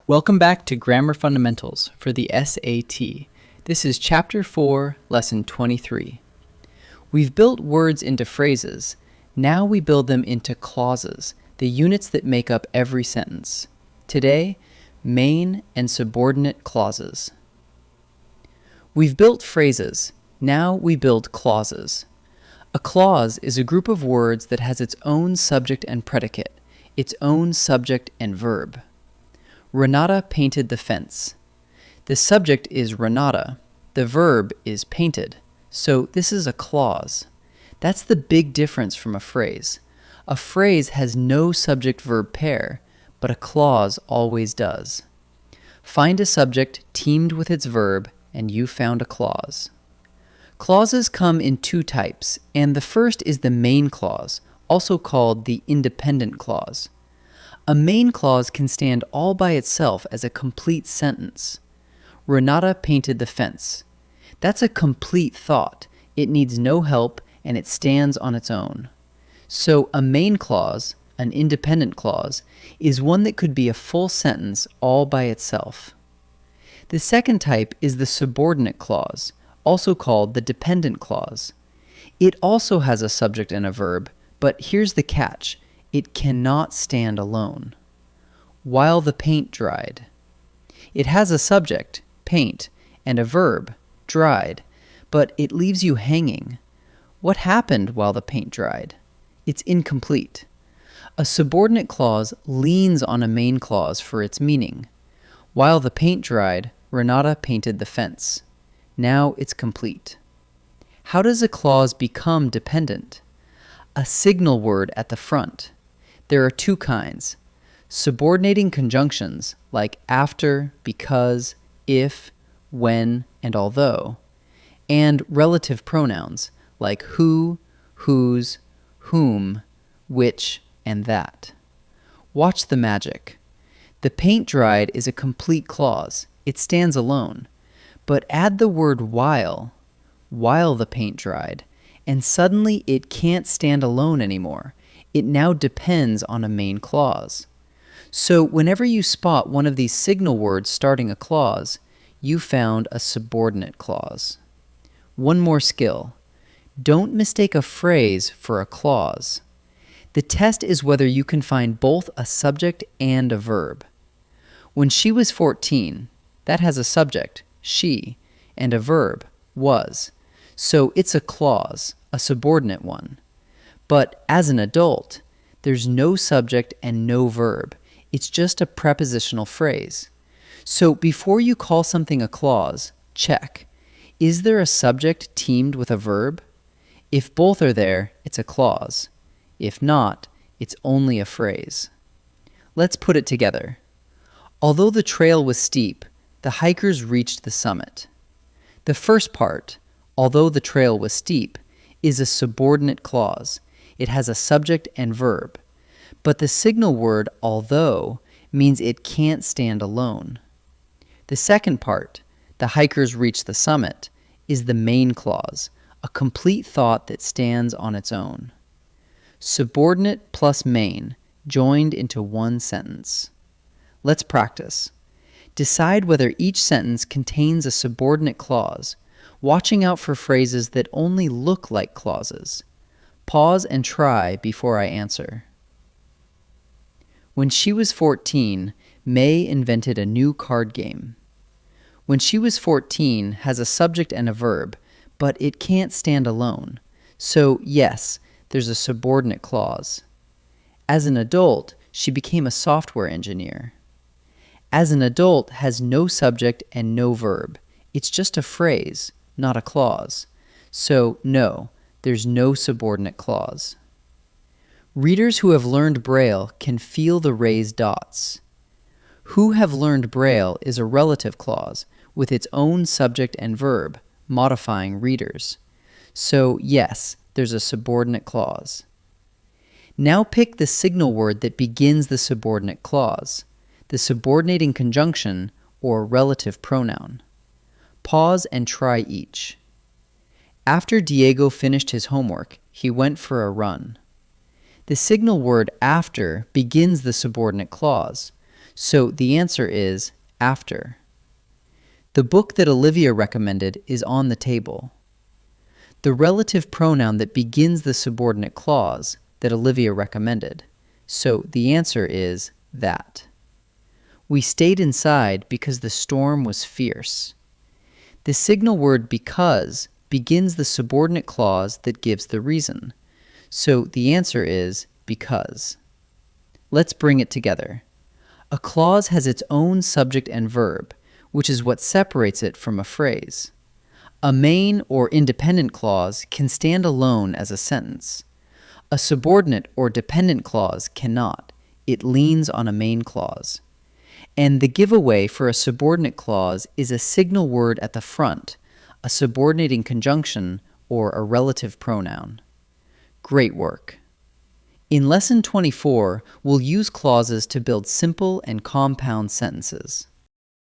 Welcome back to Grammar Fundamentals for the SAT. This is Chapter 4, Lesson 23. We've built words into phrases. Now we build them into clauses, the units that make up every sentence. Today, main and subordinate clauses. We've built phrases. Now we build clauses. A clause is a group of words that has its own subject and predicate, its own subject and verb. Renata painted the fence. The subject is Renata. The verb is painted. So this is a clause. That's the big difference from a phrase. A phrase has no subject-verb pair, but a clause always does. Find a subject teamed with its verb, and you found a clause. Clauses come in two types, and the first is the main clause, also called the independent clause. A main clause can stand all by itself as a complete sentence. Renata painted the fence. That's a complete thought. It needs no help, and it stands on its own. So a main clause, an independent clause, is one that could be a full sentence all by itself. The second type is the subordinate clause, also called the dependent clause. It also has a subject and a verb, but here's the catch. It cannot stand alone. While the paint dried. It has a subject, paint, and a verb, dried, but it leaves you hanging. What happened while the paint dried? It's incomplete. A subordinate clause leans on a main clause for its meaning. While the paint dried, Renata painted the fence. Now it's complete. How does a clause become dependent? A signal word at the front. There are two kinds. Subordinating conjunctions like after, because, if, when, and although, and relative pronouns like who, whose, whom, which, and that. Watch the magic. The paint dried is a complete clause. It stands alone. But add the word while the paint dried, and suddenly it can't stand alone anymore. It now depends on a main clause. So whenever you spot one of these signal words starting a clause, you found a subordinate clause. One more skill. Don't mistake a phrase for a clause. The test is whether you can find both a subject and a verb. When she was 14, that has a subject, she, and a verb, was. So it's a clause, a subordinate one. But as an adult, there's no subject and no verb. It's just a prepositional phrase. So before you call something a clause, check. Is there a subject teamed with a verb? If both are there, it's a clause. If not, it's only a phrase. Let's put it together. Although the trail was steep, the hikers reached the summit. The first part, although the trail was steep, is a subordinate clause. It has a subject and verb. But the signal word although means it can't stand alone. The second part, the hikers reached the summit, is the main clause, a complete thought that stands on its own. Subordinate plus main joined into one sentence. Let's practice. Decide whether each sentence contains a subordinate clause, watching out for phrases that only look like clauses. Pause and try before I answer. When she was 14, May invented a new card game. When she was 14 has a subject and a verb, but it can't stand alone. So yes, there's a subordinate clause. As an adult, she became a software engineer. As an adult has no subject and no verb. It's just a phrase, not a clause. So no, there's no subordinate clause. Readers who have learned Braille can feel the raised dots. Who have learned Braille is a relative clause with its own subject and verb, modifying readers. So yes, there's a subordinate clause. Now pick the signal word that begins the subordinate clause, the subordinating conjunction or relative pronoun. Pause and try each. After Diego finished his homework, he went for a run. The signal word after begins the subordinate clause, So the answer is after. The book that Olivia recommended is on the table. The relative pronoun that begins the subordinate clause that Olivia recommended. So the answer is that. We stayed inside because the storm was fierce. The signal word because begins the subordinate clause that gives the reason. So the answer is because. Let's bring it together. A clause has its own subject and verb, which is what separates it from a phrase. A main or independent clause can stand alone as a sentence. A subordinate or dependent clause cannot. It leans on a main clause. And the giveaway for a subordinate clause is a signal word at the front, a subordinating conjunction, or a relative pronoun. Great work! In Lesson 24, we'll use clauses to build simple and compound sentences.